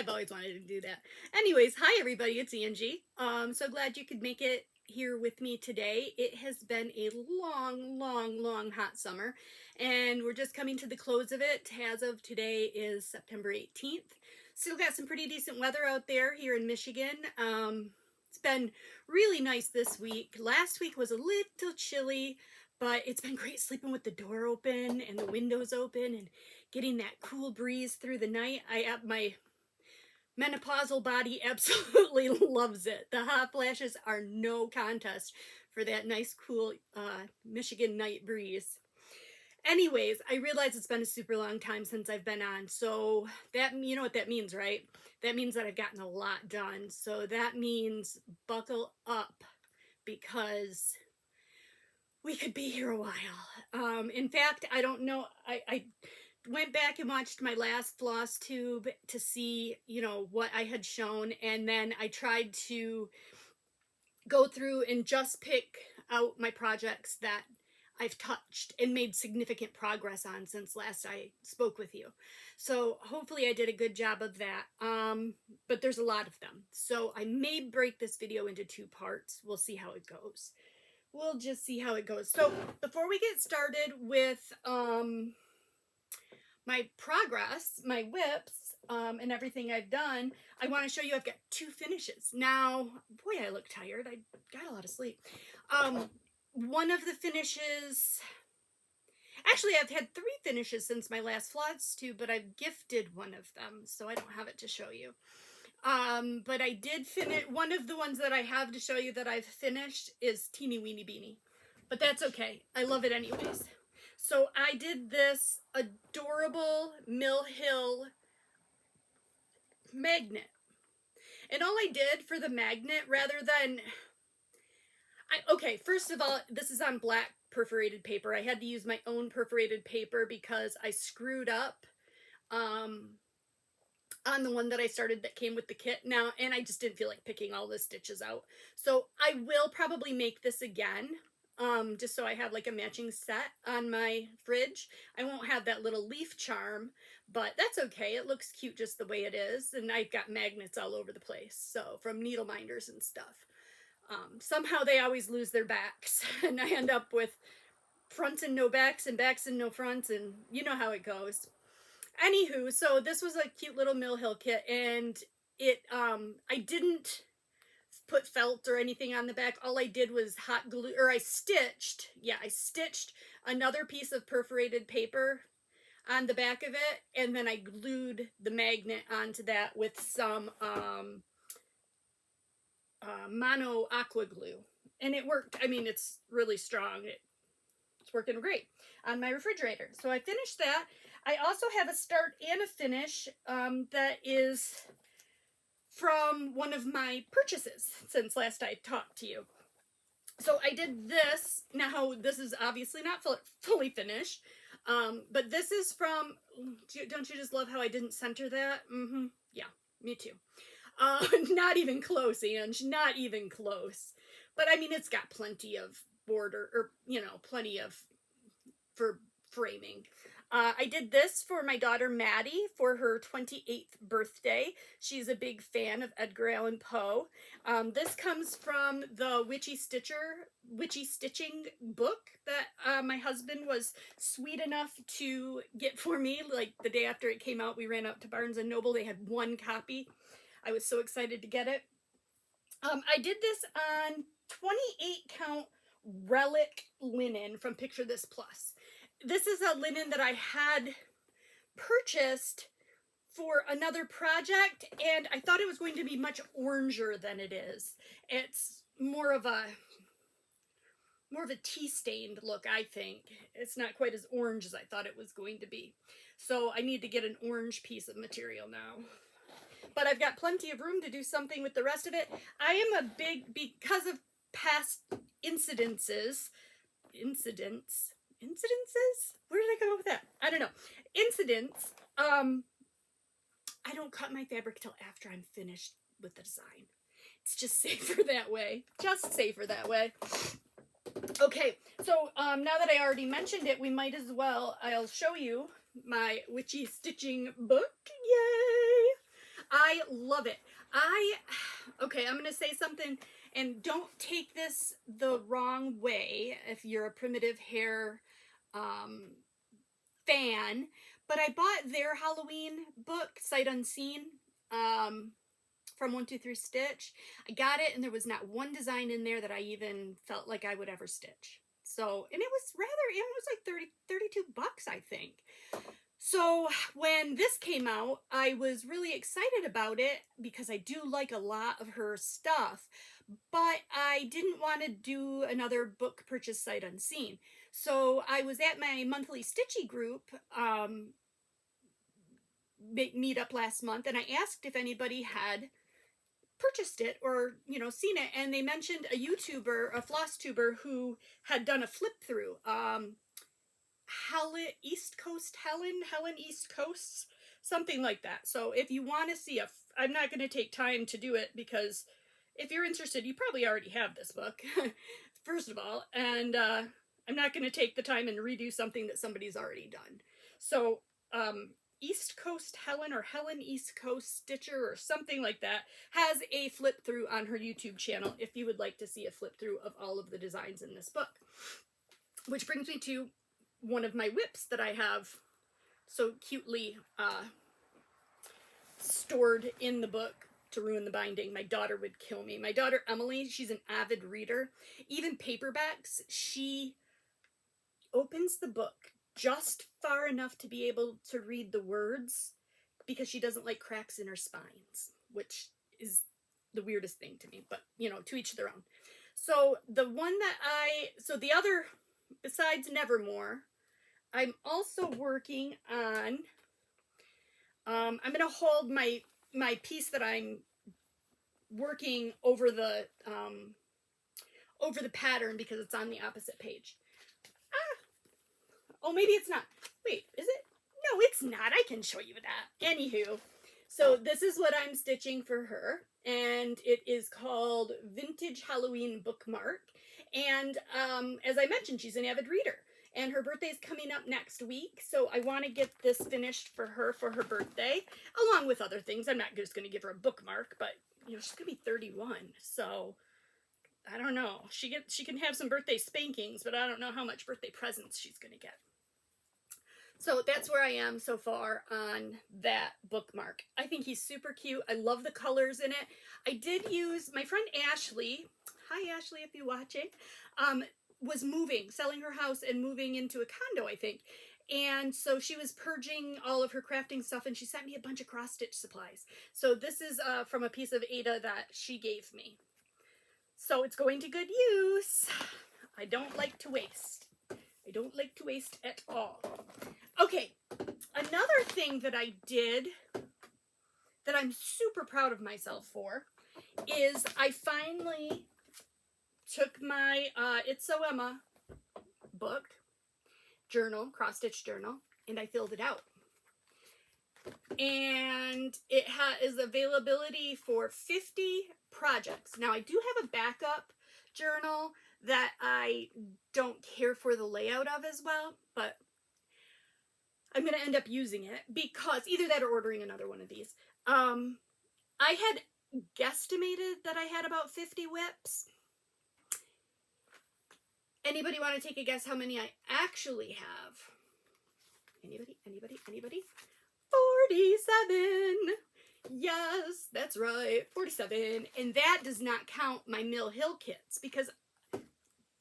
I've always wanted to do that. Anyways, hi everybody, it's Angie. So glad you could make it here with me today. It has been a long hot summer, and we're just coming to the close of it. As of today is September 18th. Still got some pretty decent weather out there here in Michigan. It's been really nice this week. Last week was a little chilly, but it's been great sleeping with the door open and the windows open and getting that cool breeze through the night. My menopausal body absolutely loves it. The hot flashes are no contest for that nice cool Michigan night breeze. Anyways, I realize it's been a super long time since I've been on, so that, you know what that means, right? That means that I've gotten a lot done. So that means buckle up, because we could be here a while. In fact, I don't know, I went back and watched my last Flosstube to see, you know, what I had shown, and then I tried to go through and just pick out my projects that I've touched and made significant progress on since last I spoke with you. So hopefully I did a good job of that, but there's a lot of them. So I may break this video into 2 parts. We'll see how it goes. We'll just see how it goes. So before we get started with my progress, my whips, and everything I've done, I want to show you I've got 2 finishes. Now, boy, I look tired. I got a lot of sleep. One of the finishes, actually I've had 3 finishes since my last Flosstube, but I've gifted one of them, so I don't have it to show you. But I did finish, one of the ones that I have to show you that I've finished is Teeny Weeny Beanie. But that's okay. I love it anyways. So I did this adorable Mill Hill magnet. And all I did for the magnet, rather than... okay, first of all, this is on black perforated paper. I had to use my own perforated paper because I screwed up on the one that I started that came with the kit now, and I just didn't feel like picking all the stitches out. So I will probably make this again, just so I have like a matching set on my fridge. I won't have that little leaf charm, but that's okay. It looks cute just the way it is, and I've got magnets all over the place, so from needle minders and stuff. Somehow they always lose their backs, and I end up with fronts and no backs and backs and no fronts, and you know how it goes. Anywho, so this was a cute little Mill Hill kit, and it, I didn't put felt or anything on the back. All I did was hot glue, or I stitched another piece of perforated paper on the back of it, and then I glued the magnet onto that with some mono aqua glue, and it worked. I mean, it's really strong. It's working great on my refrigerator. So I finished that. I also have a start and a finish that is from one of my purchases since last I talked to you. So I did this. Now, this is obviously not fully finished, but this is from, don't you just love how I didn't center that? Yeah, me too. Not even close, Ange, not even close. But I mean, it's got plenty of border, or, you know, plenty of, for framing. I did this for my daughter Maddie for her 28th birthday. She's a big fan of Edgar Allan Poe. This comes from the Witchy Stitching book that my husband was sweet enough to get for me. Like the day after it came out, we ran out to Barnes & Noble. They had 1 copy. I was so excited to get it. I did this on 28 count relic linen from Picture This Plus. This is a linen that I had purchased for another project, and I thought it was going to be much oranger than it is. It's more of a tea-stained look, I think. It's not quite as orange as I thought it was going to be. So I need to get an orange piece of material now. But I've got plenty of room to do something with the rest of it. I am a big, because of past incidences? Where did I come up with that? I don't know. Incidents. I don't cut my fabric till after I'm finished with the design. It's just safer that way. Just safer that way. Okay, so now that I already mentioned it, we might as well, I'll show you my witchy stitching book. Yay! I love it. Okay, I'm going to say something, and don't take this the wrong way if you're a primitive hair um, fan, but I bought their Halloween book, Sight Unseen, um, from 123 Stitch. I got it, and there was not one design in there that I even felt like I would ever stitch. So, and it was like 32 bucks, I think. So when this came out, I was really excited about it because I do like a lot of her stuff, but I didn't want to do another book purchase sight unseen. So I was at my monthly Stitchy group meet up last month, and I asked if anybody had purchased it or seen it, and they mentioned a YouTuber, a Flosstuber, who had done a flip through. Helen East Coast, Helen East Coast, something like that. So if you want to see I'm not going to take time to do it because if you're interested, you probably already have this book, first of all, and I'm not going to take the time and redo something that somebody's already done. So East Coast Helen, or Helen East Coast Stitcher, or something like that, has a flip through on her YouTube channel if you would like to see a flip through of all of the designs in this book. Which brings me to one of my whips that I have so cutely stored in the book to ruin the binding. My daughter would kill me. My daughter Emily, she's an avid reader. Even paperbacks, she opens the book just far enough to be able to read the words because she doesn't like cracks in her spines, which is the weirdest thing to me, but to each their own. So the other, besides Nevermore, I'm also working on, I'm going to hold my piece that I'm working over the pattern because it's on the opposite page. Oh, maybe it's not. Wait, is it? No, it's not. I can show you that. Anywho, so this is what I'm stitching for her, and it is called Vintage Halloween Bookmark. And as I mentioned, she's an avid reader, and her birthday's coming up next week, so I want to get this finished for her birthday, along with other things. I'm not just going to give her a bookmark, but she's going to be 31, so I don't know. She can have some birthday spankings, but I don't know how much birthday presents she's going to get. So that's where I am so far on that bookmark. I think he's super cute. I love the colors in it. I did use, my friend Ashley, hi Ashley if you're watching, was selling her house and moving into a condo, I think. And so she was purging all of her crafting stuff, and she sent me a bunch of cross-stitch supplies. So this is from a piece of Ada that she gave me. So it's going to good use. I don't like to waste. I don't like to waste at all. Okay, another thing that I did that I'm super proud of myself for is I finally took my It's So Emma book, journal, cross-stitch journal, and I filled it out. And it is availability for 50 projects. Now, I do have a backup journal that I don't care for the layout of as well, but I'm going to end up using it because either that or ordering another one of these. I had guesstimated that I had about 50 whips. Anybody want to take a guess how many I actually have? Anybody? 47. Yes, that's right. 47. And that does not count my Mill Hill kits because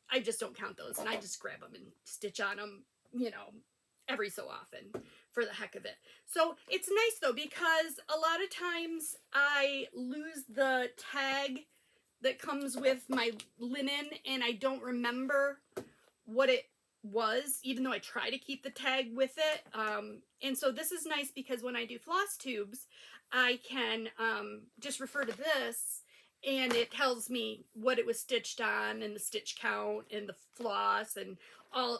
I just don't count those, and I just grab them and stitch on them, every so often for the heck of it. So it's nice though, because a lot of times I lose the tag that comes with my linen and I don't remember what it was, even though I try to keep the tag with it. And so this is nice because when I do Flosstubes, I can just refer to this and it tells me what it was stitched on and the stitch count and the floss and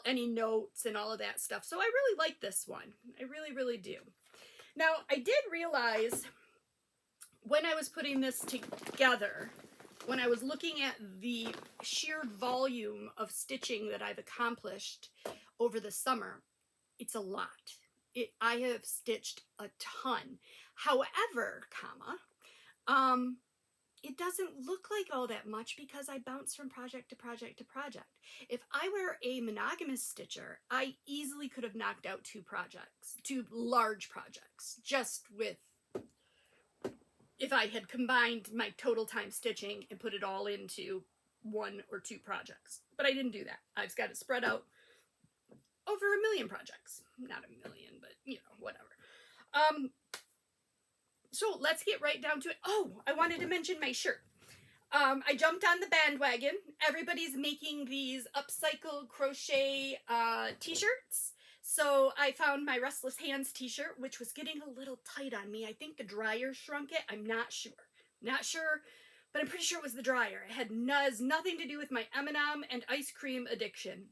any notes and all of that stuff. So I really like this one. I really, really do. Now, I did realize when I was putting this together, when I was looking at the sheer volume of stitching that I've accomplished over the summer, it's a lot. I have stitched a ton. However, it doesn't look like all that much because I bounce from project to project to project. If I were a monogamous stitcher, I easily could have knocked out 2 large projects, just with, if I had combined my total time stitching and put it all into 1 or 2 projects. But I didn't do that. I've got it spread out over 1 million projects. Not 1 million, but whatever. So let's get right down to it. Oh, I wanted to mention my shirt. I jumped on the bandwagon. Everybody's making these upcycled crochet t-shirts. So I found my Restless Hands t-shirt, which was getting a little tight on me. I think the dryer shrunk it. I'm not sure. Not sure, but I'm pretty sure it was the dryer. It had nothing to do with my M&M and ice cream addiction.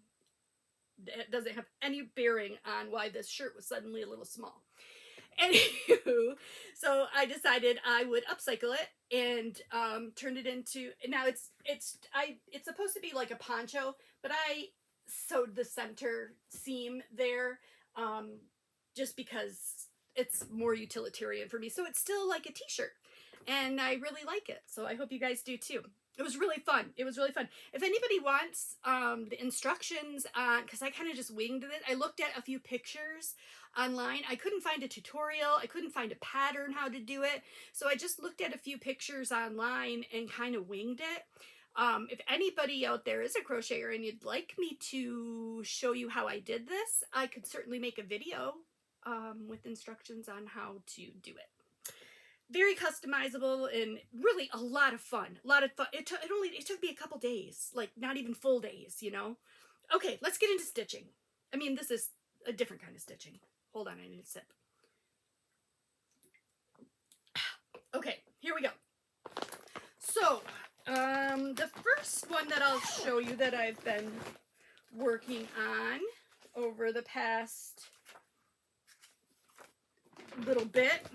It doesn't have any bearing on why this shirt was suddenly a little small. Anywho, so I decided I would upcycle it and turned it into, now it's supposed to be like a poncho, but I sewed the center seam there just because it's more utilitarian for me. So it's still like a t-shirt and I really like it. So I hope you guys do too. It was really fun. It was really fun. If anybody wants the instructions on, because I kind of just winged it. I looked at a few pictures online. I couldn't find a tutorial. I couldn't find a pattern how to do it. So I just looked at a few pictures online and kind of winged it. If anybody out there is a crocheter and you'd like me to show you how I did this, I could certainly make a video with instructions on how to do it. Very customizable and really a lot of fun. It took me a couple days, like not even full days, Okay, let's get into stitching. I mean, this is a different kind of stitching. Hold on, I need a sip. Okay, here we go. So, the first one that I'll show you that I've been working on over the past little bit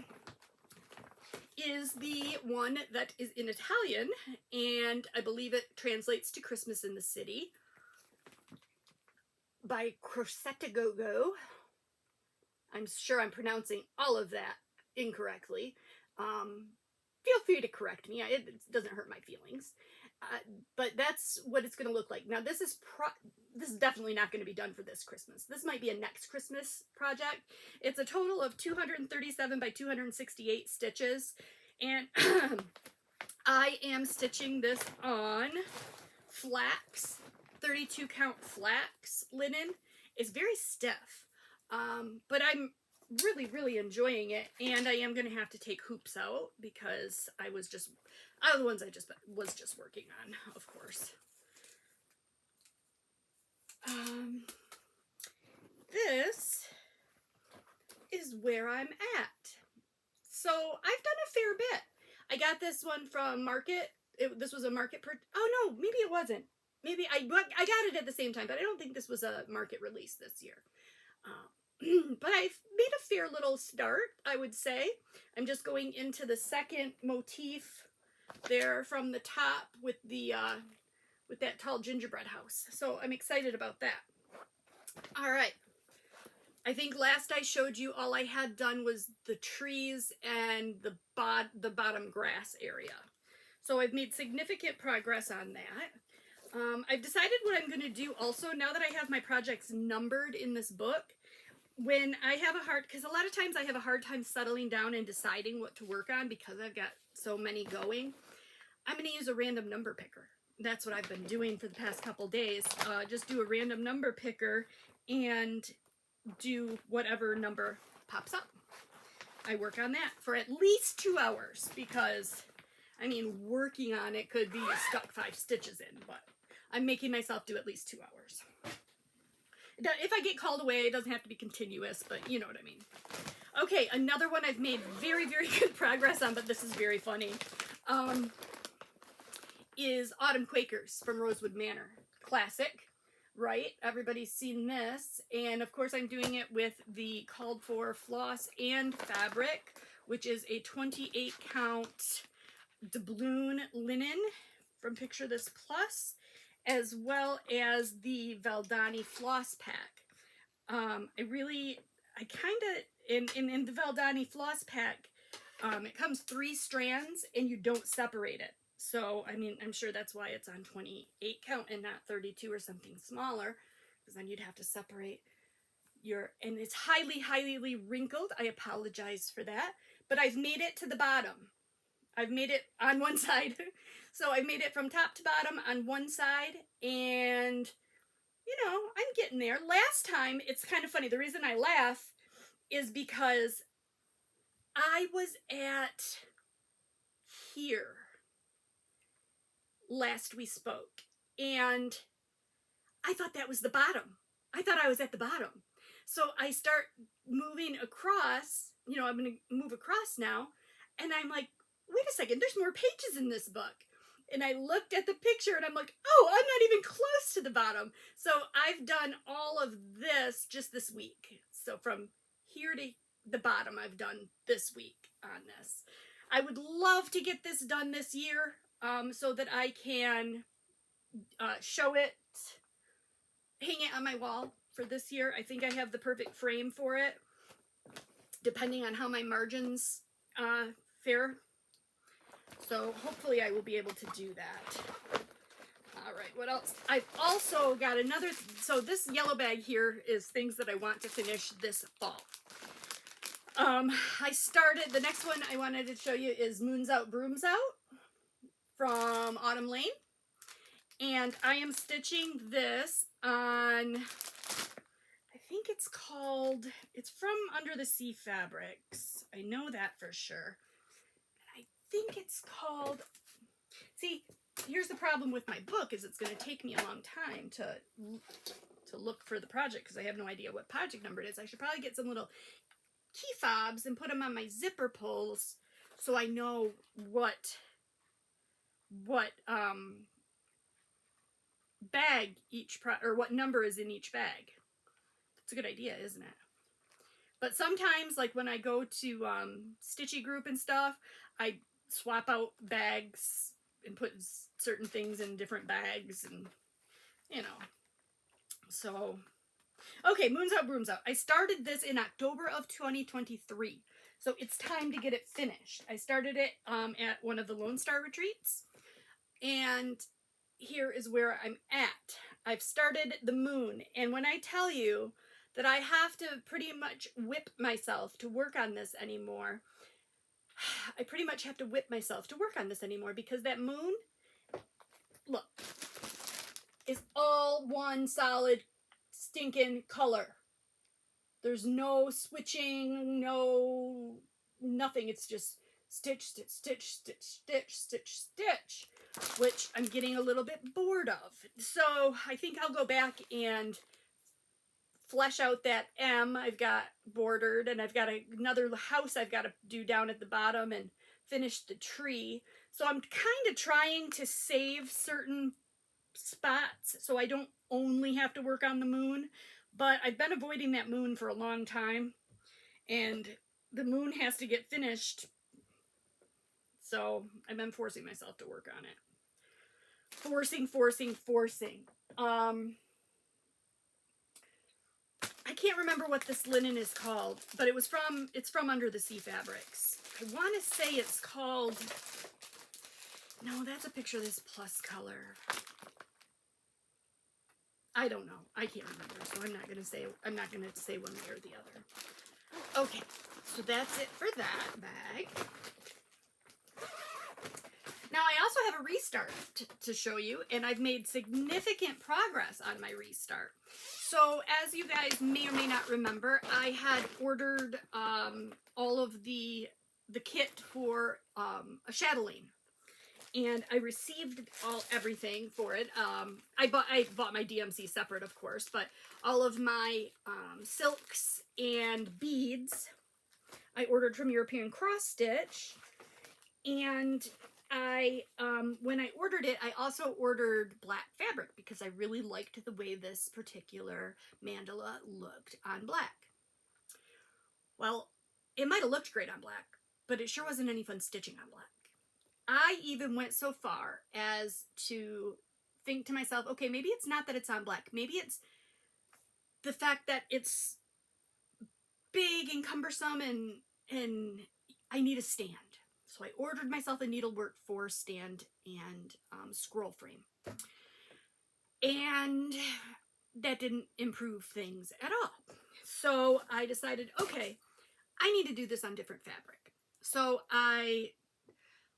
is the one that is in Italian, and I believe it translates to Christmas in the City by Crocetagogo. I'm sure I'm pronouncing all of that incorrectly. Feel free to correct me. It doesn't hurt my feelings. But that's what it's going to look like. Now, this is definitely not going to be done for this Christmas. This might be a next Christmas project. It's a total of 237 by 268 stitches. And I am stitching this on flax, 32 count flax linen. It's very stiff, but I'm really enjoying it. And I am going to have to take hoops out because I was just working on, of course. This is where I'm at. So I've done a fair bit. I got this one from Market. This was a Market oh no, maybe it wasn't. Maybe I got it at the same time, but I don't think this was a Market release this year. But I've made a fair little start, I would say. I'm just going into the second motif there from the top with the with that tall gingerbread house. So I'm excited about that. All right. I think last I showed you all I had done was the trees and the bottom grass area. So I've made significant progress on that. I've decided what I'm going to do also now that I have my projects numbered in this book. When I have because a lot of times I have a hard time settling down and deciding what to work on because I've got so many going, I'm going to use a random number picker. That's what I've been doing for the past couple days. Just do a random number picker and do whatever number pops up. I work on that for at least 2 hours because, I mean, working on it could be stuck 5 stitches in, but I'm making myself do at least 2 hours. If I get called away, it doesn't have to be continuous, but you know what I mean. Okay, another one I've made very good progress on, but this is very funny, is Autumn Quakers from Rosewood Manor. Classic, right? Everybody's seen this. And of course I'm doing it with the called for floss and fabric, which is a 28 count doubloon linen from Picture This Plus, as well as the Valdani floss pack. I really I kind of, in the Valdani floss pack, it comes 3 strands and you don't separate it. So, I mean, I'm sure that's why it's on 28 count and not 32 or something smaller, because then you'd have to separate your, and it's highly, highly wrinkled. I apologize for that, but I've made it to the bottom. I've made it on one side. So I made it from top to bottom on one side, and you know, I'm getting there. Last time, it's kind of funny. The reason I laugh is because I was at here last we spoke, and I thought that was the bottom. I thought I was at the bottom. So I start moving across, you know, I'm going to move across now, and I'm like, wait a second, there's more pages in this book. And I looked at the picture and I'm like, oh, I'm not even close to the bottom. So I've done all of this just this week. So from here to the bottom, I've done this week on this. I would love to get this done this year, so that I can show it, hang it on my wall for this year. I think I have the perfect frame for it, depending on how my margins fare. So hopefully I will be able to do that. All right, what else? I've also got another, so this yellow bag here is things that I want to finish this fall. I started, the next one I wanted to show you is Moons Out, Brooms Out from Autumn Lane. And I am stitching this on, I think it's called, it's from Under the Sea Fabrics. I know that for sure. I think it's called, see, here's the problem with my book is it's going to take me a long time to look for the project because I have no idea what project number it is. I should probably get some little key fobs and put them on my zipper pulls so I know what bag each or what number is in each bag. It's a good idea, isn't it? But sometimes, like when I go to Stitchy Group and stuff, I swap out bags and put certain things in different bags, and you know. So, okay, Moons Out, Brooms Out. I started this in October of 2023, so it's time to get it finished. I started it at one of the Lone Star retreats, and here is where I'm at. I've started the moon, and when I tell you that I have to pretty much whip myself to work on this anymore, I pretty much have to whip myself to work on this anymore because that moon, look, is all one solid stinking color. There's no switching, no nothing. It's just stitch, stitch, stitch, stitch, stitch, stitch, stitch, which I'm getting a little bit bored of. So I think I'll go back and flesh out that M I've got bordered, and I've got another house I've got to do down at the bottom and finish the tree. So I'm kind of trying to save certain spots so I don't only have to work on the moon, but I've been avoiding that moon for a long time, and the moon has to get finished, so I've been forcing myself to work on it. Forcing. I can't remember what this linen is called, but it's from Under the Sea Fabrics. I want to say it's called, no, that's a picture of this plus color. I don't know. I can't remember, so I'm not going to say one way or the other. Okay, so that's it for that bag. Now I also have a restart to show you, and I've made significant progress on my restart. So as you guys may or may not remember, I had ordered all of the kit for a chatelaine, and I received everything for it. I bought my DMC separate, of course, but all of my silks and beads I ordered from European Cross Stitch, and when I ordered it, I also ordered black fabric because I really liked the way this particular mandala looked on black. Well, it might have looked great on black, but it sure wasn't any fun stitching on black. I even went so far as to think to myself, okay, maybe it's not that it's on black. Maybe it's the fact that it's big and cumbersome, and I need a stand. So I ordered myself a Needlework 4 stand and scroll frame. And that didn't improve things at all. So I decided, okay, I need to do this on different fabric. So I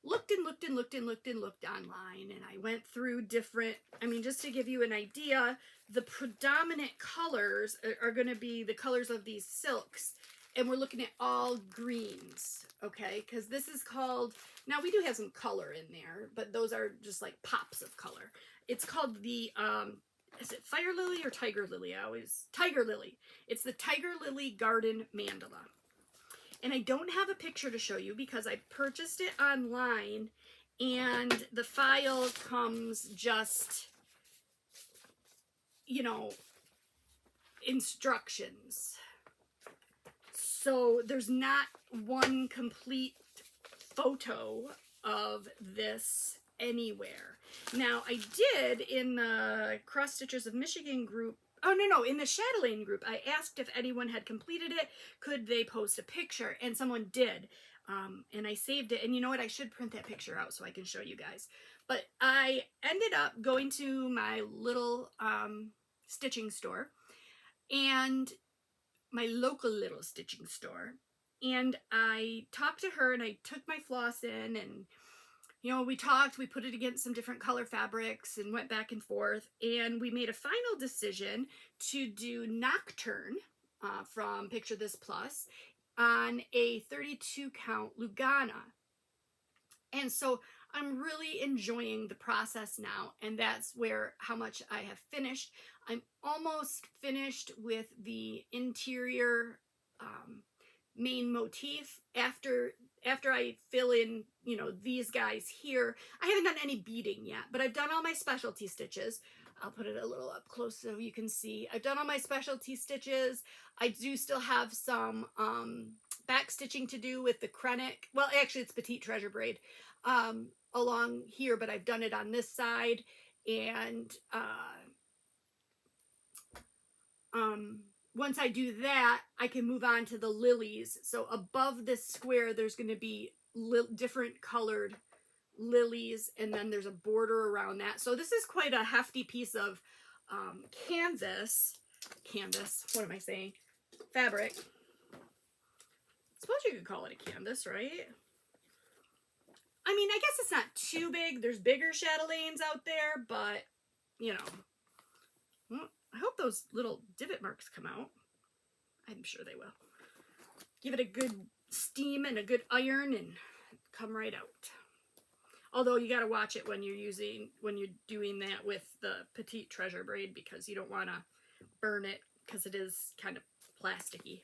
looked and looked and looked and looked and looked online, and I went through different, I mean, just to give you an idea, the predominant colors are going to be the colors of these silks, and we're looking at all greens, okay? Because this is called, now we do have some color in there, but those are just like pops of color. It's called the, is it Fire Lily or Tiger Lily? Tiger Lily. It's the Tiger Lily Garden Mandala. And I don't have a picture to show you because I purchased it online, and the file comes just, you know, instructions. So there's not one complete photo of this anywhere. Now, I did in the Cross Stitches of Michigan group, in the chatelaine group, I asked if anyone had completed it, could they post a picture, and someone did, and I saved it, and you know what, I should print that picture out so I can show you guys. But I ended up going to my little stitching store, and my local little stitching store, and I talked to her, and I took my floss in, and you know, we talked, we put it against some different color fabrics and went back and forth, and we made a final decision to do Nocturne from Picture This Plus on a 32 count Lugana. And so I'm really enjoying the process now, and that's where how much I have finished. I'm almost finished with the interior main motif. After I fill in, you know, these guys here, I haven't done any beading yet, but I've done all my specialty stitches. I'll put it a little up close so you can see. I've done all my specialty stitches. I do still have some back stitching to do with the Krennic. Well, actually it's Petite Treasure Braid along here, but I've done it on this side. And once I do that, I can move on to the lilies. So above this square, there's going to be different colored lilies, and then there's a border around that. So this is quite a hefty piece of canvas, what am I saying? Fabric. I suppose you could call it a canvas, right? I mean, I guess it's not too big. There's bigger chatelaines out there, but, you know, well, I hope those little divot marks come out. I'm sure they will. Give it a good steam and a good iron and come right out. Although you got to watch it when you're doing that with the Petite Treasure Braid, because you don't want to burn it because it is kind of plasticky.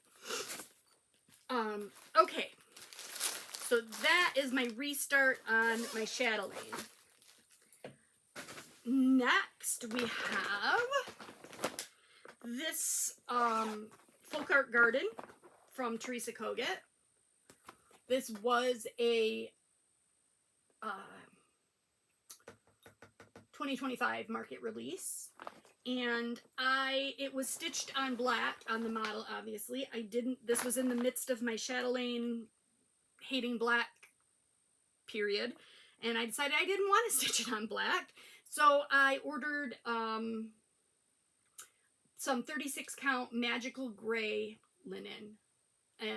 Okay. So that is my restart on my chatelaine. Next we have this Folk Art Garden from Teresa Kogut. This was a 2025 market release, and it was stitched on black on the model. Obviously, this was in the midst of my chatelaine hating black period, and I decided I didn't want to stitch it on black, so I ordered some 36 count magical gray linen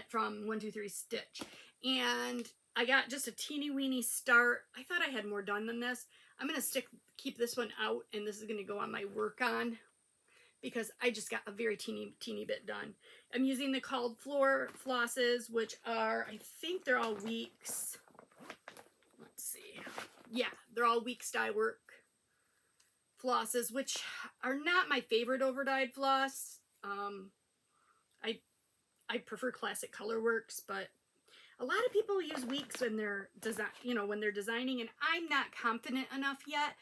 from 123 Stitch, and I got just a teeny weeny start. I thought I had more done than this. I'm gonna keep this one out, and this is gonna go on my work on, because I just got a very teeny bit done. I'm using the Called Floor flosses, which are, I think they're all Weeks. Let's see. Yeah, they're all Weeks dye work flosses, which are not my favorite over dyed floss. I prefer classic Colorworks, but a lot of people use Weeks when they're designing, and I'm not confident enough yet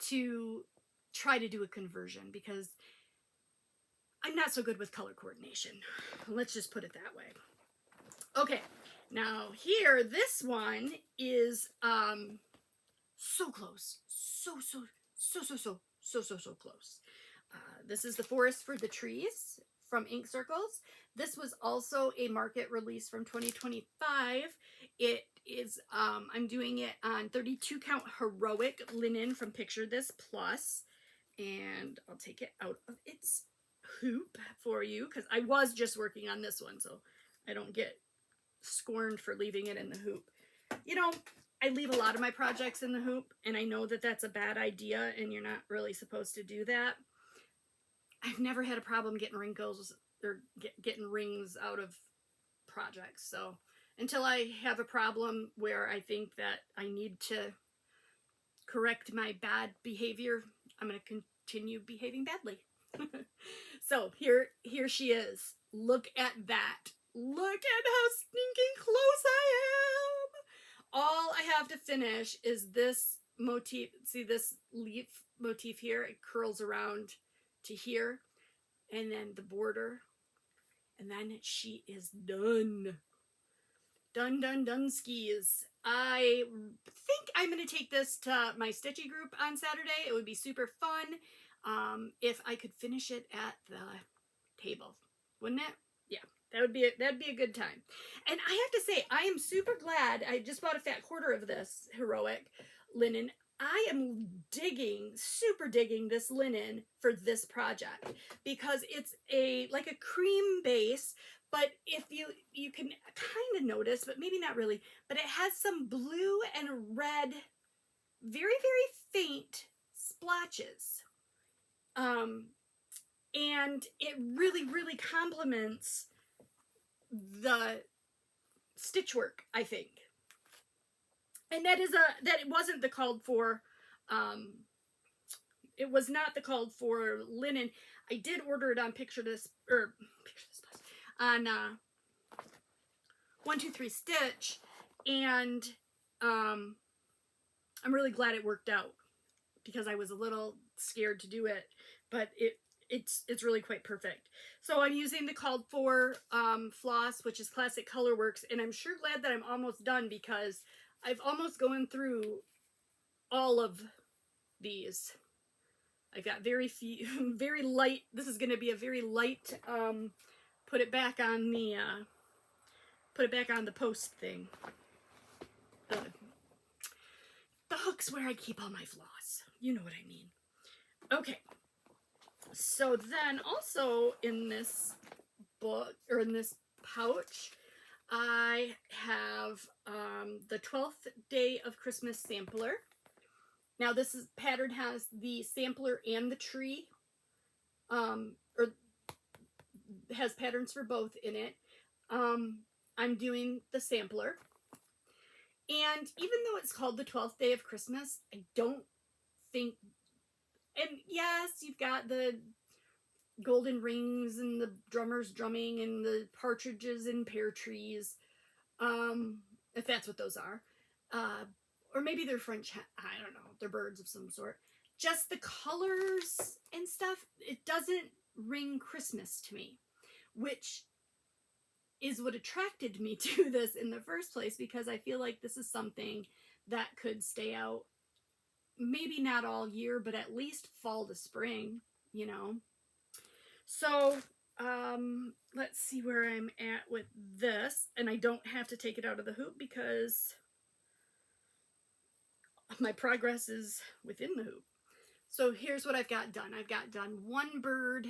to try to do a conversion because I'm not so good with color coordination. Let's just put it that way. Okay, now here, this one is so close. So close. This is the Forest for the Trees from Ink Circles. This was also a market release from 2025. It is, I'm doing it on 32 count heroic linen from Picture This Plus. And I'll take it out of its hoop for you because I was just working on this one, so I don't get scorned for leaving it in the hoop. You know, I leave a lot of my projects in the hoop, and I know that that's a bad idea and you're not really supposed to do that. I've never had a problem getting wrinkles or getting rings out of projects. So until I have a problem where I think that I need to correct my bad behavior, I'm going to continue behaving badly. So here she is. Look at that. Look at how stinking close I am. All I have to finish is this motif. See this leaf motif here? It curls around to here. And then the border. And then she is done. Done skis. I think I'm going to take this to my stitchy group on Saturday. It would be super fun if I could finish it at the table. Wouldn't it? Yeah, that'd be a good time. And I have to say, I am super glad I just bought a fat quarter of this heroic linen. I am super digging this linen for this project because it's like a cream base, but if you can kind of notice, but maybe not really, but it has some blue and red, very, very faint splotches. And it really, really complements the stitch work, I think. And that it wasn't the called for, it was not the called for linen. I did order it on Picture This Plus, on 123 Stitch, and I'm really glad it worked out because I was a little scared to do it, but it's really quite perfect. So I'm using the called for floss, which is Classic Colorworks, and I'm sure glad that I'm almost done because I've almost gone through all of these. I got very few, very light. This is going to be a very light, put it back on the post thing. The hook's where I keep all my floss. You know what I mean. Okay. So then also in this book, or in this pouch, I have the 12th Day of Christmas sampler. Now this pattern has the sampler and the tree, or has patterns for both in it. I'm doing the sampler. And even though it's called the 12th Day of Christmas, I don't think, and yes, you've got the golden rings and the drummers drumming and the partridges in pear trees, if that's what those are. Or maybe they're French, I don't know, they're birds of some sort. Just the colors and stuff, it doesn't ring Christmas to me, which is what attracted me to this in the first place, because I feel like this is something that could stay out, maybe not all year, but at least fall to spring, you know. So, let's see where I'm at with this, and I don't have to take it out of the hoop because my progress is within the hoop. So here's what I've got done. I've got done one bird,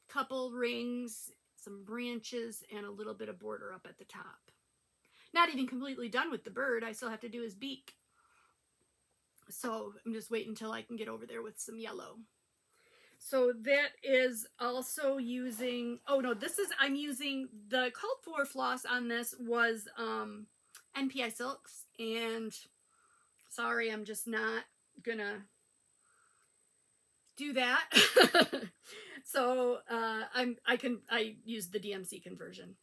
couple rings, some branches, and a little bit of border up at the top. Not even completely done with the bird. I still have to do his beak. So I'm just waiting until I can get over there with some yellow. So that is also using, oh no, I'm using, the called for floss on this was NPI Silks, and sorry, I'm just not gonna do that. So I use the DMC conversion.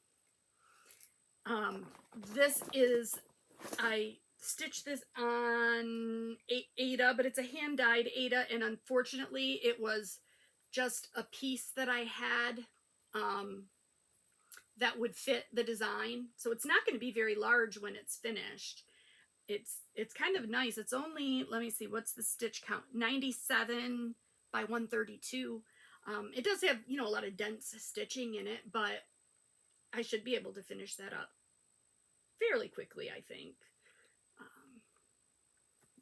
This is, I stitched this on Aida, but it's a hand dyed Aida, and unfortunately it was just a piece that I had that would fit the design. So it's not going to be very large when it's finished. It's kind of nice. It's only, let me see, what's the stitch count? 97 by 132. It does have, you know, a lot of dense stitching in it, but I should be able to finish that up fairly quickly, I think.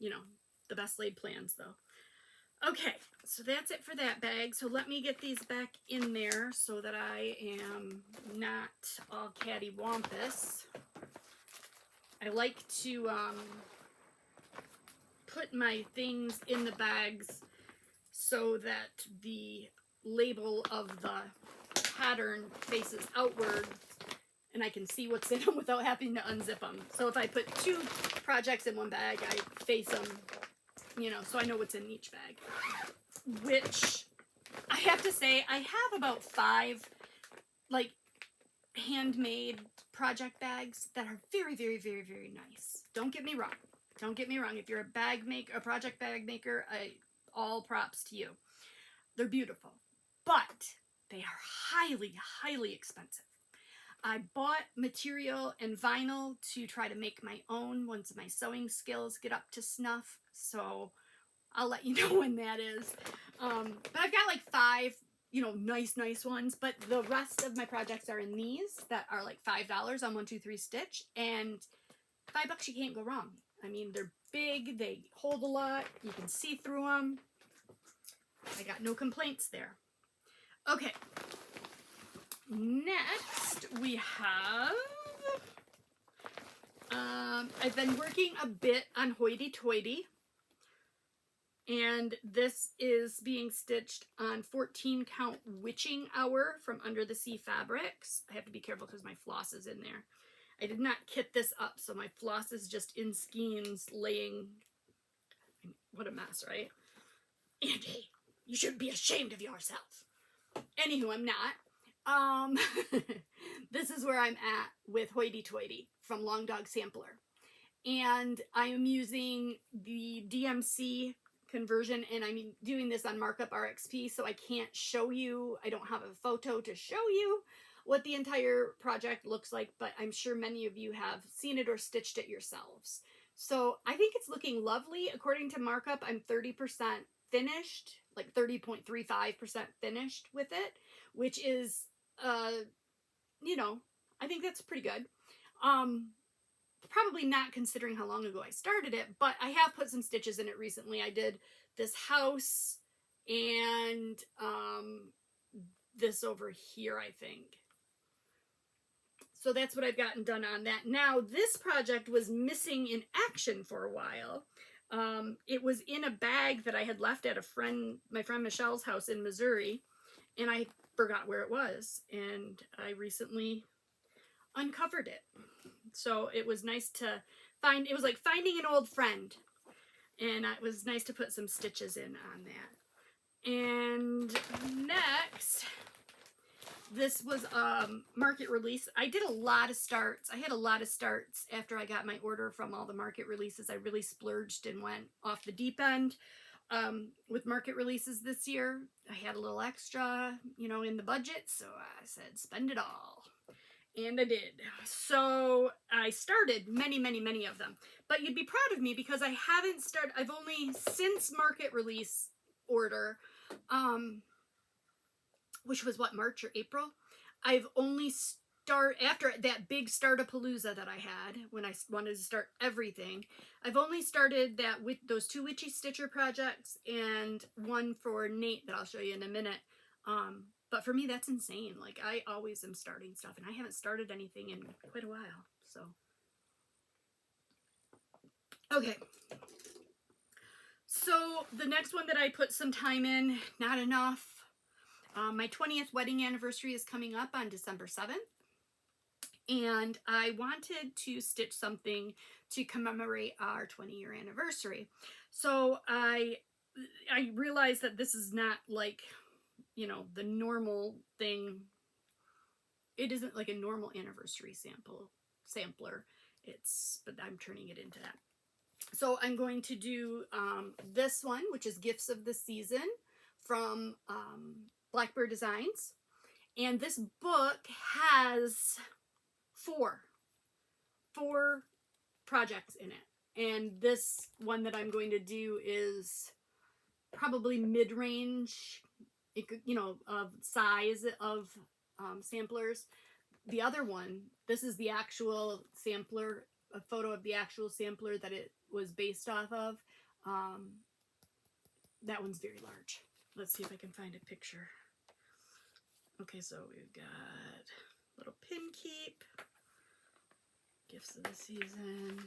You know, the best laid plans though. Okay, so that's it for that bag. So let me get these back in there so that I am not all cattywampus. I like to put my things in the bags so that the label of the pattern faces outward and I can see what's in them without having to unzip them. So if I put 2 projects in one bag, I face them, you know, so I know what's in each bag. Which I have to say, I have about 5 like handmade project bags that are very, very, very, very nice. Don't get me wrong. Don't get me wrong. If you're a project bag maker, all props to you. They're beautiful, but they are highly, highly expensive. I bought material and vinyl to try to make my own once my sewing skills get up to snuff. So I'll let you know when that is. But I've got like 5, you know, nice ones. But the rest of my projects are in these that are like $5 on 1, 2, 3 stitch. And $5 you can't go wrong. I mean, they're big. They hold a lot. You can see through them. I got no complaints there. Okay. Next, we have, I've been working a bit on Hoity Toity, and this is being stitched on 14 count witching hour from Under the Sea Fabrics. I have to be careful because my floss is in there. I did not kit this up, so my floss is just in skeins laying. What a mess, right? Angie, you should be ashamed of yourself. Anywho, I'm not. This is where I'm at with Hoity Toity from Long Dog Sampler. And I am using the DMC conversion, and I'm doing this on Markup RXP, so I can't show you, I don't have a photo to show you what the entire project looks like, but I'm sure many of you have seen it or stitched it yourselves. So I think it's looking lovely. According to Markup, I'm 30% finished, like 30.35% finished with it, which is you know, I think that's pretty good. Probably not considering how long ago I started it, but I have put some stitches in it recently. I did this house and this over here, I think. So that's what I've gotten done on that. Now, this project was missing in action for a while. It was in a bag that I had left at my friend Michelle's house in Missouri, and I forgot where it was, and I recently uncovered it. So it was nice to find. It was like finding an old friend, and it was nice to put some stitches in on that. And next, this was market release. I did a lot of starts. I had a lot of starts after I got my order from all the market releases. I really splurged and went off the deep end. With market releases this year, I had a little extra, you know, in the budget, so I said, spend it all. And I did. So I started many of them. But you'd be proud of me because I haven't started, I've only, since market release order, which was what, March or April? I've only after that big Startapalooza that I had, when I wanted to start everything, I've only started that with those 2 Witchy Stitcher projects and one for Nate that I'll show you in a minute. But for me, that's insane. Like, I always am starting stuff, and I haven't started anything in quite a while, so. Okay. So the next one that I put some time in, not enough. My 20th wedding anniversary is coming up on December 7th. And I wanted to stitch something to commemorate our 20-year anniversary. So I realized that this is not like, you know, the normal thing. It isn't like a normal anniversary sampler. But I'm turning it into that. So I'm going to do this one, which is Gifts of the Season from Blackbird Designs. And this book has four projects in it, and this one that I'm going to do is probably mid-range it could, you know, of size of samplers. The other one, this is the actual sampler, a photo of the actual sampler that it was based off of. Um, that one's very large. Let's see if I can find a picture. Okay, so we've got little pin keep, gifts of the season,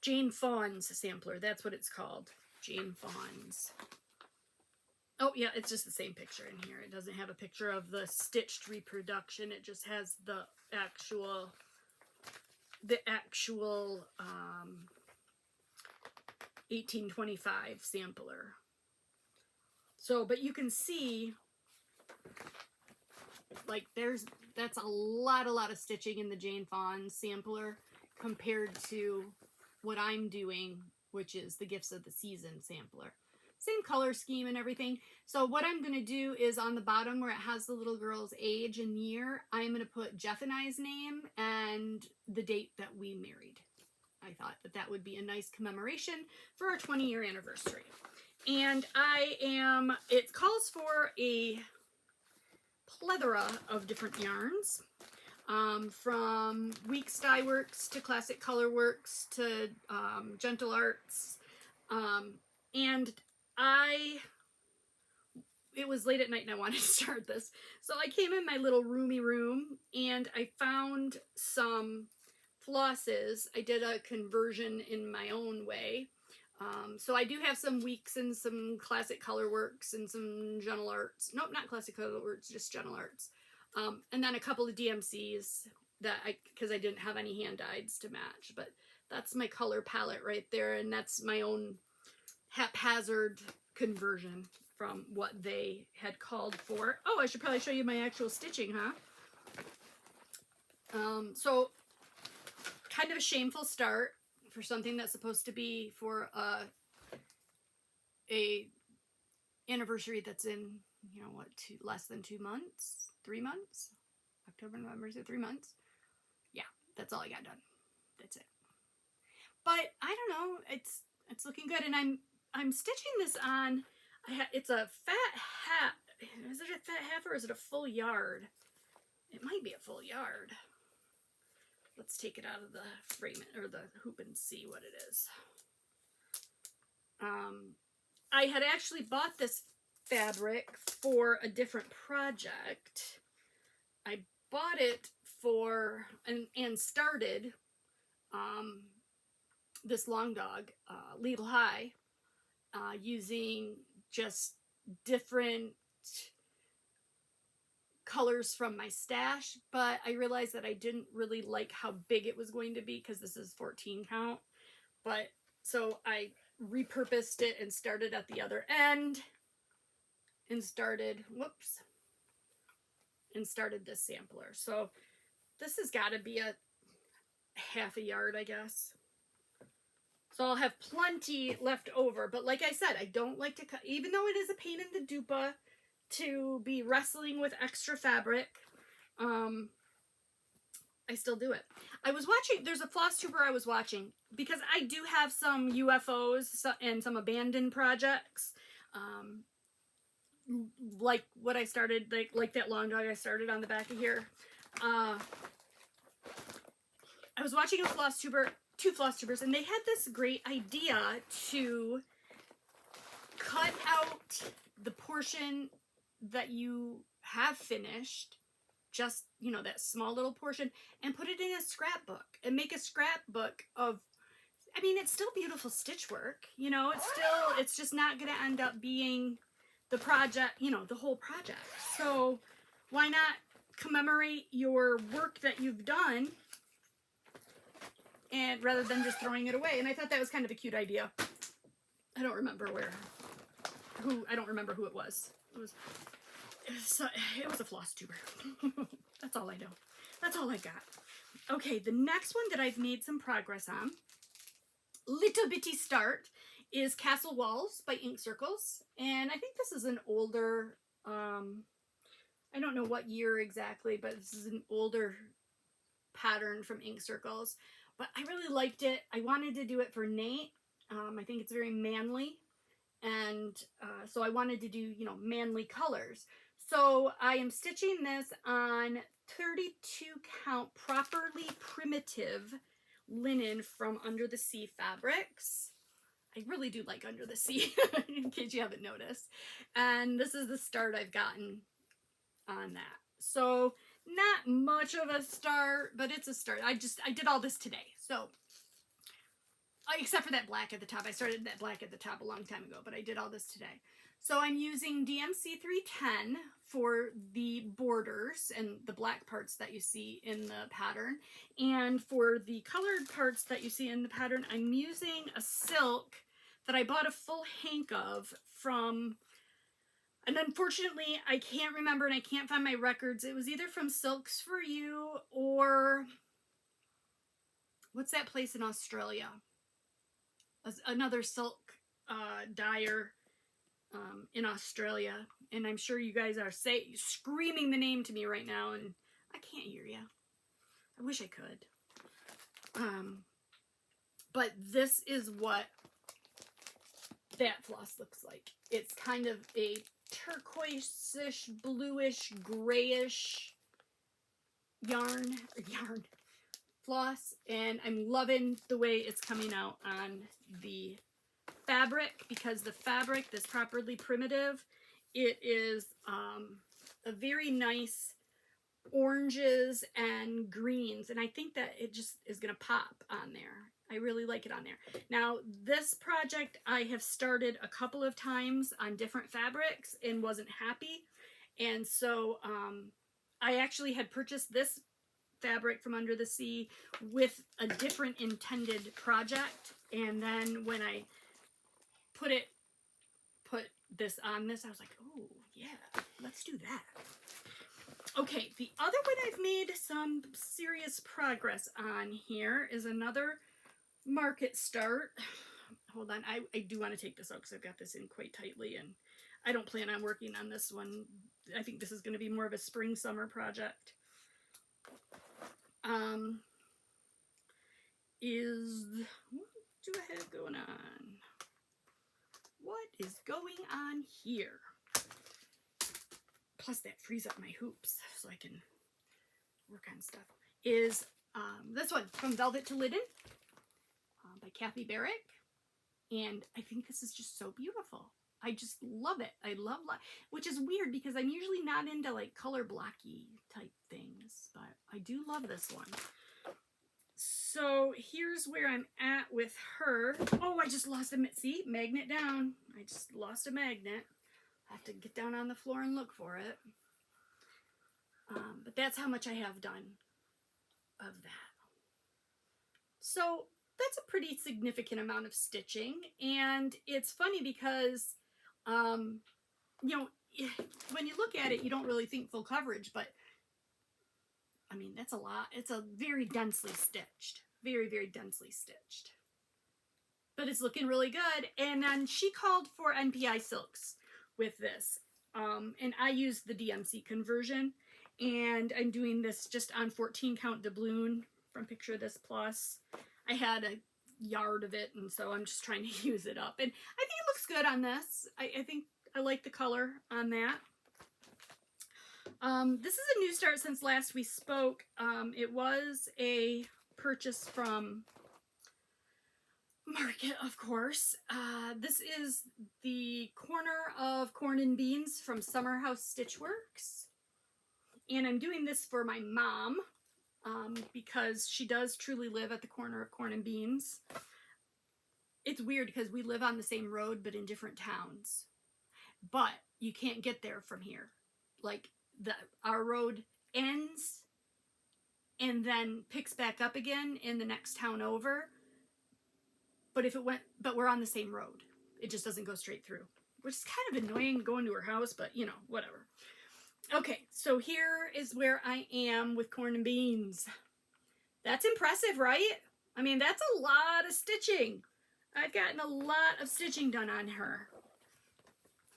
Jane Fawn's sampler. That's what it's called, Jane Fawn's. Oh yeah, it's just the same picture in here. It doesn't have a picture of the stitched reproduction. It just has the actual 1825 sampler. So, but you can see, like, that's a lot of stitching in the Jane Fawn sampler compared to what I'm doing, which is the Gifts of the Season sampler. Same color scheme and everything. So what I'm going to do is on the bottom where it has the little girl's age and year, I'm going to put Jeff and I's name and the date that we married. I thought that that would be a nice commemoration for our 20-year anniversary. And it calls for a plethora of different yarns, from Weeks Dye Works to Classic Color Works to Gentle Arts, and it was late at night and I wanted to start this. So I came in my little roomy room and I found some flosses. I did a conversion in my own way. So I do have some Weeks and some Classic Color Works and some Gentle Arts. Nope, not Classic Color Works, just Gentle Arts. And then a couple of DMCs because I didn't have any hand dyeds to match. But that's my color palette right there, and that's my own haphazard conversion from what they had called for. Oh, I should probably show you my actual stitching, huh? So kind of a shameful start for something that's supposed to be for a anniversary that's in, you know, what, less than 2 months, 3 months, October, November, is it 3 months? Yeah, that's all I got done. That's it. But I don't know, it's looking good, and I'm stitching this on. It's a fat hat. Is it a fat half or is it a full yard? It might be a full yard. Let's take it out of the frame or the hoop and see what it is. I had actually bought this fabric for a different project. I bought it for and started this long dog, Legal High, using just different colors from my stash, but I realized that I didn't really like how big it was going to be because this is 14 count. But so I repurposed it and started at the other end and started this sampler. So this has got to be a half a yard, I guess. So I'll have plenty left over. But like I said, I don't like to cut, even though it is a pain in the dupa to be wrestling with extra fabric. I still do it. I was watching, there's a Flosstuber I was watching because I do have some UFOs and some abandoned projects. Like what I started, like that long dog I started on the back of here. I was watching a Flosstuber, two Flosstubers, and they had this great idea to cut out the portion that you have finished, just, you know, that small little portion, and put it in a scrapbook and make a scrapbook of, I mean, it's still beautiful stitch work, you know, it's just not going to end up being the project, you know, the whole project. So why not commemorate your work that you've done, and rather than just throwing it away? And I thought that was kind of a cute idea. I don't remember I don't remember who it was. It was a Flosstuber. That's all I know. That's all I got. Okay, the next one that I've made some progress on, little bitty start, is Castle Walls by Ink Circles. And I think this is an older, I don't know what year exactly, but this is an older pattern from Ink Circles. But I really liked it. I wanted to do it for Nate. I think it's very manly. And so I wanted to do, you know, manly colors. So I am stitching this on 32 count properly primitive linen from Under the Sea Fabrics. I really do like Under the Sea, in case you haven't noticed. And this is the start I've gotten on that. So not much of a start, but it's a start. I did all this today. So except for that black at the top. I started that black at the top a long time ago, but I did all this today. So I'm using DMC 310 for the borders and the black parts that you see in the pattern. And for the colored parts that you see in the pattern, I'm using a silk that I bought a full hank of from, and unfortunately I can't remember and I can't find my records. It was either from Silks for You or what's that place in Australia? Another silk dyer in Australia, and I'm sure you guys are screaming the name to me right now, and I can't hear you. I wish I could. But this is what that floss looks like. It's kind of a turquoise-ish, bluish, grayish yarn floss, and I'm loving the way it's coming out on the fabric, because the fabric, this properly primitive, it is a very nice oranges and greens, and I think that it just is gonna pop on there. I really like it on there. Now this project I have started a couple of times on different fabrics and wasn't happy, and so I actually had purchased this fabric from Under the Sea with a different intended project, and then when I put this on this, I was like, oh yeah, let's do that. Okay, the other one I've made some serious progress on here is another market start. Hold on, I do want to take this out because I've got this in quite tightly, and I don't plan on working on this one. I think this is going to be more of a spring summer project. What do I have going on? What is going on here? Plus that frees up my hoops so I can work on stuff. Is this one, From Velvet to Linen by Kathy Barrick. And I think this is just so beautiful. I just love it. I love, which is weird because I'm usually not into like color blocky type things, but I do love this one. So here's where I'm at with her. Oh, I just lost a, see, magnet down. I just lost a magnet. I have to get down on the floor and look for it. But that's how much I have done of that. So that's a pretty significant amount of stitching. And it's funny because, you know, when you look at it, you don't really think full coverage, but I mean, that's a lot. It's a very densely stitched, very, very densely stitched. But it's looking really good. And then she called for NPI silks with this. And I used the DMC conversion. And I'm doing this just on 14 count doubloon from Picture This Plus. I had a yard of it, and so I'm just trying to use it up. And I think it looks good on this. I think I like the color on that. This is a new start since last we spoke. It was a purchase from Market, of course. This is the corner of Corn and Beans from Summer House Stitchworks. And I'm doing this for my mom because she does truly live at the corner of Corn and Beans. It's weird because we live on the same road but in different towns. But you can't get there from here. Like, our road ends and then picks back up again in the next town over. But but we're on the same road. It just doesn't go straight through, which is kind of annoying going to her house, but you know, whatever. Okay, so here is where I am with Corn and Beans. That's impressive, right? I mean, that's a lot of stitching. I've gotten a lot of stitching done on her.